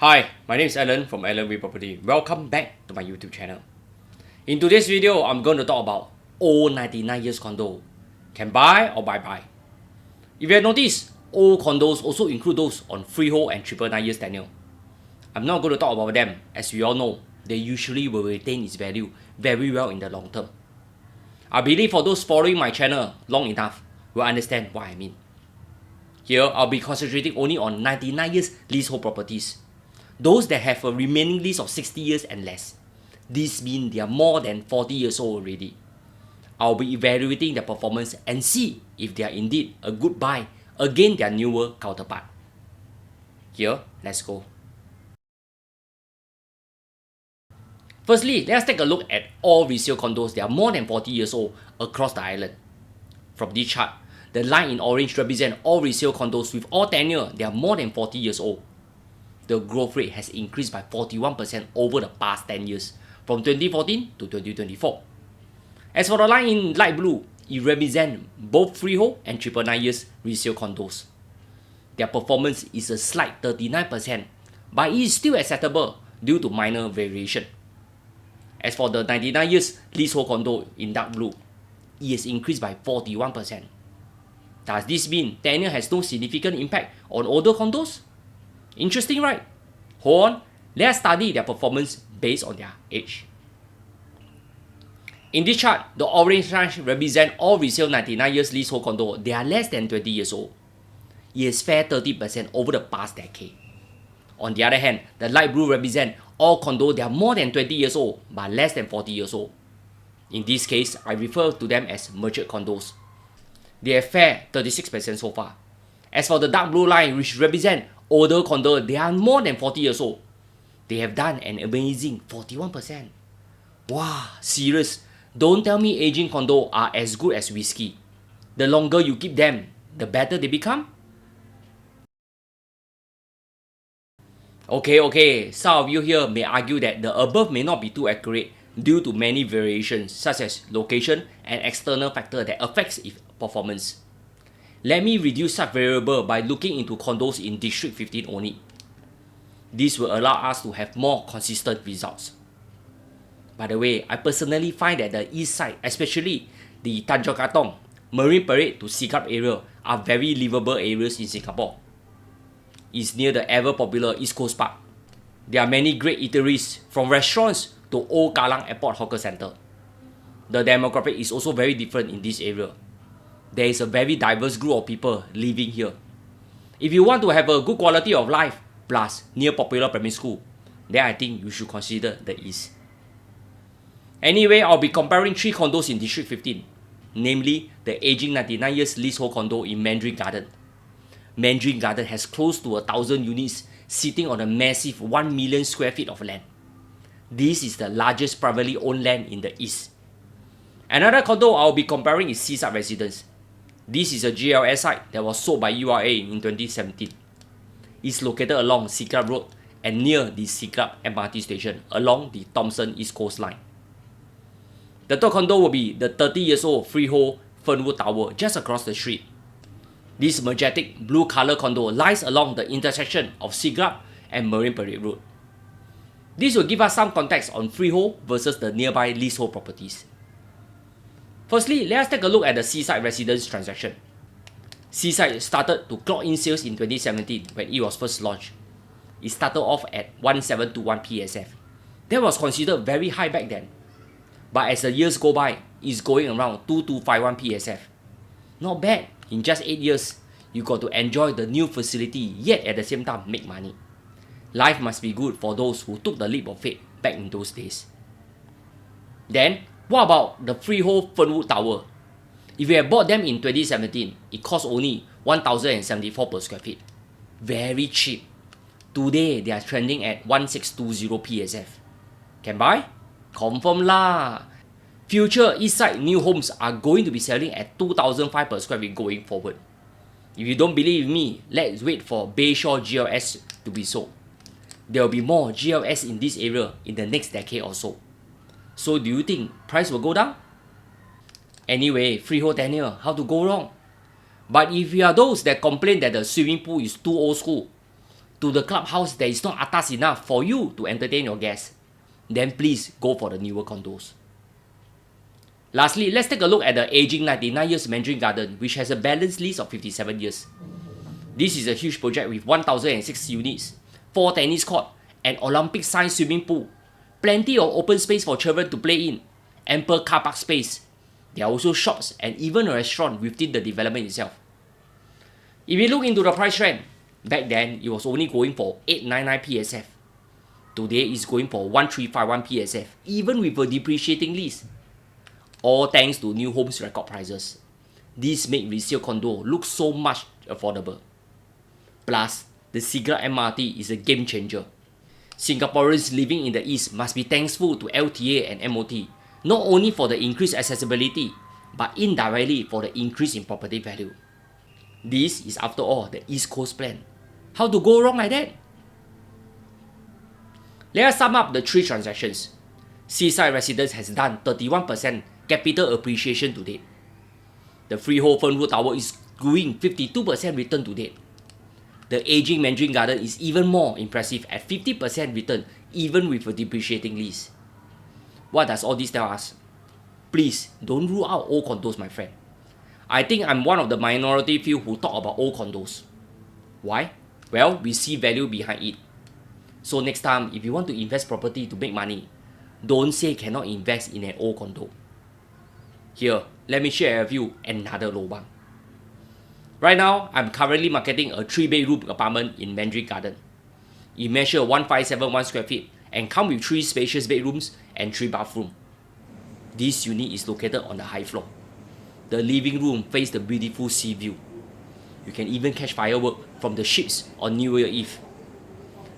Hi, my name is Alan from Alan Way Property. Welcome back to my YouTube channel. In today's video, I'm going to talk about old 99 years condo. Can buy or buy. If you have noticed, old condos also include those on freehold and 999 years tenure. I'm not going to talk about them, as we all know, they usually will retain its value very well in the long term. I believe for those following my channel long enough will understand what I mean. Here, I'll be concentrating only on 99 years leasehold properties. Those that have a remaining lease of 60 years and less. This means they are more than 40 years old already. I'll be evaluating their performance and see if they are indeed a good buy against their newer counterpart. Here, let's go. Firstly, let's take a look at all resale condos that are more than 40 years old across the island. From this chart, the line in orange represents all resale condos with all tenure that are more than 40 years old. The growth rate has increased by 41% over the past 10 years, from 2014 to 2024. As for the line in light blue, it represents both freehold and 999 years resale condos. Their performance is a slight 39%, but it is still acceptable due to minor variation. As for the 99 years leasehold condo in dark blue, it has increased by 41%. Does this mean tenure has no significant impact on older condos? Interesting, right? Hold on, let's study their performance based on their age. In this chart, the orange line represents all resale 99 years leasehold condo. They are less than 20 years old. It has fared 30% over the past decade. On the other hand, the light blue represents all condos that are more than 20 years old but less than 40 years old. In this case, I refer to them as matured condos. They have fared 36% so far. As for the dark blue line, which represents older condo, they are more than 40 years old. They have done an amazing 41%. Wow, serious. Don't tell me aging condo are as good as whiskey. The longer you keep them, the better they become. Okay, some of you here may argue that the above may not be too accurate due to many variations such as location and external factor that affects its performance. Let me reduce such variable by looking into condos in District 15 only. This will allow us to have more consistent results. By the way, I personally find that the east side, especially the Tanjong Katong, Marine Parade to Siglap area, are very livable areas in Singapore. It's near the ever popular East Coast Park. There are many great eateries, from restaurants to Old Kallang Airport Hawker Centre. The demographic is also very different in this area. There is a very diverse group of people living here. If you want to have a good quality of life, plus near popular primary school, then I think you should consider the east. Anyway, I'll be comparing 3 condos in District 15, namely the aging 99 years leasehold condo in Mandarin Garden. Mandarin Garden has close to 1,000 units sitting on a massive 1 million square feet of land. This is the largest privately owned land in the east. Another condo I'll be comparing is Seaside Residence. This is a GLS site that was sold by URA in 2017. It's located along Siglap Road and near the Siglap MRT station along the Thomson East Coast Line. The third condo will be the 30 years old freehold Fernwood Tower just across the street. This majestic blue color condo lies along the intersection of Siglap and Marine Parade Road. This will give us some context on freehold versus the nearby leasehold properties. Firstly, let us take a look at the Seaside Residence transaction. Seaside started to clock in sales in 2017 when it was first launched. It started off at 1721 PSF. That was considered very high back then. But as the years go by, it's going around 2251 PSF. Not bad, in just 8 years, you got to enjoy the new facility yet at the same time make money. Life must be good for those who took the leap of faith back in those days. Then, what about the freehold Fernwood Tower? If you had bought them in 2017, it cost only 1,074 per square feet. Very cheap. Today, they are trending at 1620 PSF. Can buy? Confirm lah. Future Eastside new homes are going to be selling at 2,005 per square feet going forward. If you don't believe me, let's wait for Bayshore GLS to be sold. There will be more GLS in this area in the next decade or so. So do you think price will go down? Anyway, freehold tenure, how to go wrong? But if you are those that complain that the swimming pool is too old school, to the clubhouse that is not atas enough for you to entertain your guests, then please go for the newer condos. Lastly, let's take a look at the aging 99 years Mandarin Garden, which has a balanced lease of 57 years. This is a huge project with 1,006 units, 4 tennis courts, an Olympic-sized swimming pool, plenty of open space for children to play in, ample car park space. There are also shops and even a restaurant within the development itself. If you look into the price trend, back then it was only going for 899 PSF. Today it's going for 1351 PSF, even with a depreciating lease. All thanks to new homes record prices. This makes resale condo look so much affordable. Plus, the Siglap MRT is a game changer. Singaporeans living in the East must be thankful to LTA and MOT, not only for the increased accessibility, but indirectly for the increase in property value. This is after all the East Coast plan. How to go wrong like that? Let us sum up the 3 transactions. Seaside Residence has done 31% capital appreciation to date. The freehold Fernwood Tower is doing 52% return to date. The aging Mandarin Garden is even more impressive at 50% return even with a depreciating lease. What does all this tell us? Please don't rule out old condos, my friend. I think I'm one of the minority few who talk about old condos. Why? Well, we see value behind it. So next time, if you want to invest property to make money, don't say cannot invest in an old condo. Here, let me share with you another lobang. Right now, I'm currently marketing a 3-bedroom apartment in Mandarin Garden. It measures 1571 square feet and comes with 3 spacious bedrooms and 3 bathrooms. This unit is located on the high floor. The living room faces the beautiful sea view. You can even catch fireworks from the ships on New Year Eve.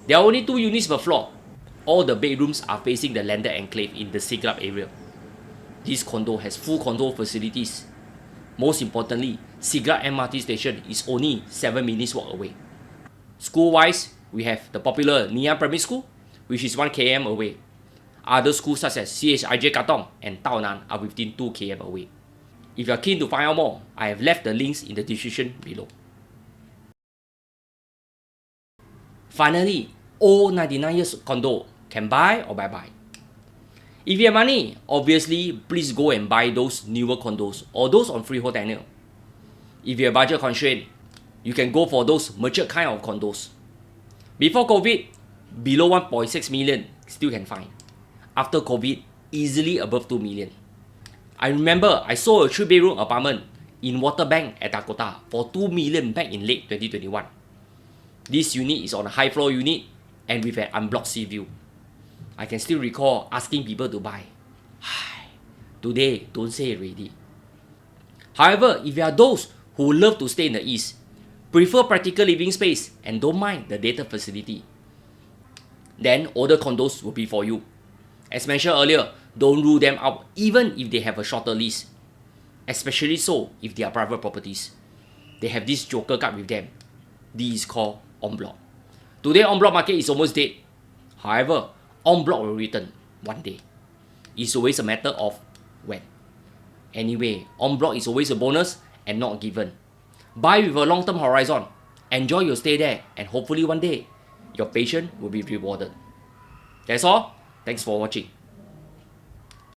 There are only 2 units per floor. All the bedrooms are facing the landed enclave in the Siglap area. This condo has full condo facilities. Most importantly, Siglap MRT station is only 7 minutes walk away. School-wise, we have the popular Nia Primary School, which is 1 km away. Other schools such as CHIJ Katong and Tao Nan are within 2 km away. If you are keen to find out more, I have left the links in the description below. Finally, old 99 years condo can buy or bye-bye. If you have money, obviously, please go and buy those newer condos or those on freehold tenure. If you have budget constraint, you can go for those matured kind of condos. Before COVID, below 1.6 million still can find. After COVID, easily above 2 million. I remember I sold a 3-bedroom apartment in Waterbank at Dakota for 2 million back in late 2021. This unit is on a high floor unit and with an unblocked sea view. I can still recall asking people to buy. Today, don't say it already. However, if you are those who love to stay in the East, prefer practical living space and don't mind the data facility, then older condos will be for you. As mentioned earlier, don't rule them out even if they have a shorter lease. Especially so if they are private properties. They have this joker card with them. This is called en bloc. Today, en bloc market is almost dead. However, en bloc will return one day. It's always a matter of when. Anyway, en bloc is always a bonus and not given. Buy with a long-term horizon. Enjoy your stay there and hopefully one day, your patience will be rewarded. That's all. Thanks for watching.